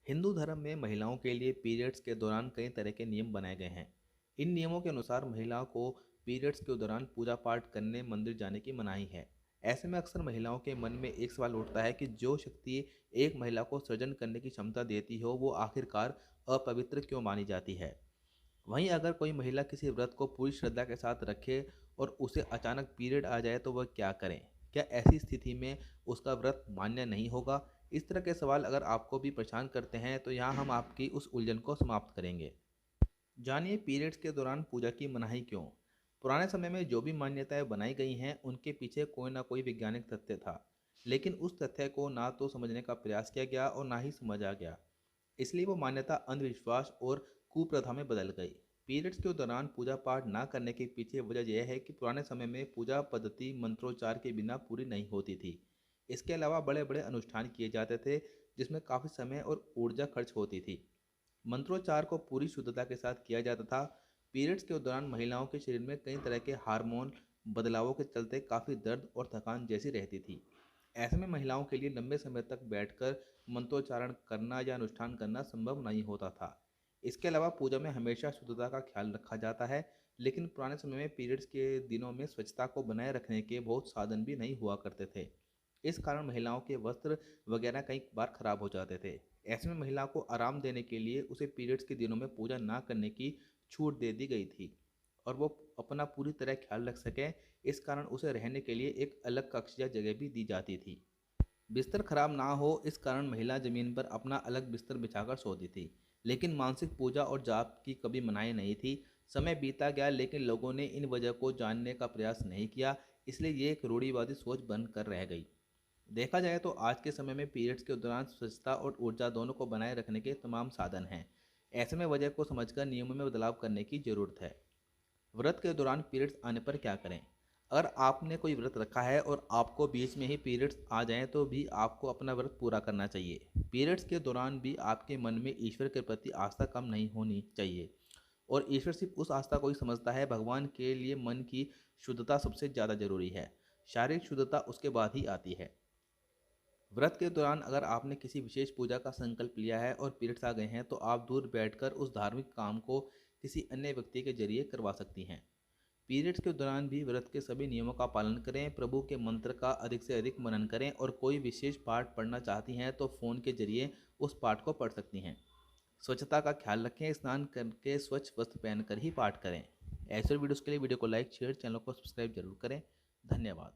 हिंदू धर्म में महिलाओं के लिए पीरियड्स के दौरान कई तरह के नियम बनाए गए हैं। इन नियमों के अनुसार महिलाओं को पीरियड्स के दौरान पूजा पाठ करने मंदिर जाने की मनाही है। ऐसे में अक्सर महिलाओं के मन में एक सवाल उठता है कि जो शक्ति एक महिला को सृजन करने की क्षमता देती हो वो आखिरकार अपवित्र क्यों मानी जाती है। वहीं अगर कोई महिला किसी व्रत को पूरी श्रद्धा के साथ रखे और उसे अचानक पीरियड आ जाए तो वह क्या करें? क्या ऐसी स्थिति में उसका व्रत मान्य नहीं होगा? इस तरह के सवाल अगर आपको भी परेशान करते हैं तो यहाँ हम आपकी उस उलझन को समाप्त करेंगे। जानिए पीरियड्स के दौरान पूजा की मनाही क्यों। पुराने समय में जो भी मान्यताएं बनाई गई हैं उनके पीछे कोई ना कोई वैज्ञानिक तथ्य था, लेकिन उस तथ्य को ना तो समझने का प्रयास किया गया और ना ही समझा गया। इसलिए वो मान्यता अंधविश्वास और कुप्रथा में बदल गई। पीरियड्स के दौरान पूजा पाठ ना करने के पीछे वजह यह है कि पुराने समय में पूजा पद्धति मंत्रोच्चार के बिना पूरी नहीं होती थी। इसके अलावा बड़े बड़े अनुष्ठान किए जाते थे जिसमें काफ़ी समय और ऊर्जा खर्च होती थी। मंत्रोच्चार को पूरी शुद्धता के साथ किया जाता था। पीरियड्स के दौरान महिलाओं के शरीर में कई तरह के हार्मोन बदलावों के चलते काफ़ी दर्द और थकान जैसी रहती थी। ऐसे में महिलाओं के लिए लंबे समय तक बैठकर मंत्रोच्चारण करना या अनुष्ठान करना संभव नहीं होता था। इसके अलावा पूजा में हमेशा शुद्धता का ख्याल रखा जाता है, लेकिन पुराने समय में पीरियड्स के दिनों में स्वच्छता को बनाए रखने के बहुत साधन भी नहीं हुआ करते थे। इस कारण महिलाओं के वस्त्र वगैरह कई बार खराब हो जाते थे। ऐसे में महिला को आराम देने के लिए उसे पीरियड्स के दिनों में पूजा ना करने की छूट दे दी गई थी और वो अपना पूरी तरह ख्याल रख सके। इस कारण उसे रहने के लिए एक अलग कक्ष या जगह भी दी जाती थी। बिस्तर खराब ना हो इस कारण महिला जमीन पर अपना अलग बिस्तर बिछाकर सोती थी, लेकिन मानसिक पूजा और जाप की कभी मनाही नहीं थी। समय बीता गया लेकिन लोगों ने इन वजह को जानने का प्रयास नहीं किया, इसलिए ये एक रूढ़िवादी सोच बनकर रह गई। देखा जाए तो आज के समय में पीरियड्स के दौरान स्वच्छता और ऊर्जा दोनों को बनाए रखने के तमाम साधन हैं। ऐसे में वजह को समझकर नियमों में बदलाव करने की जरूरत है। व्रत के दौरान पीरियड्स आने पर क्या करें? अगर आपने कोई व्रत रखा है और आपको बीच में ही पीरियड्स आ जाएं तो भी आपको अपना व्रत पूरा करना चाहिए। पीरियड्स के दौरान भी आपके मन में ईश्वर के प्रति आस्था कम नहीं होनी चाहिए और ईश्वर सिर्फ उस आस्था को ही समझता है। भगवान के लिए मन की शुद्धता सबसे ज़्यादा जरूरी है। शारीरिक शुद्धता उसके बाद ही आती है। व्रत के दौरान अगर आपने किसी विशेष पूजा का संकल्प लिया है और पीरियड्स आ गए हैं तो आप दूर बैठकर उस धार्मिक काम को किसी अन्य व्यक्ति के जरिए करवा सकती हैं। पीरियड्स के दौरान भी व्रत के सभी नियमों का पालन करें, प्रभु के मंत्र का अधिक से अधिक मनन करें और कोई विशेष पाठ पढ़ना चाहती हैं तो फ़ोन के जरिए उस पाठ को पढ़ सकती हैं। स्वच्छता का ख्याल रखें, स्नान करके स्वच्छ वस्त्र पहनकर ही पाठ करें। ऐसे वीडियोज़ के लिए वीडियो को लाइक शेयर चैनल को सब्सक्राइब जरूर करें। धन्यवाद।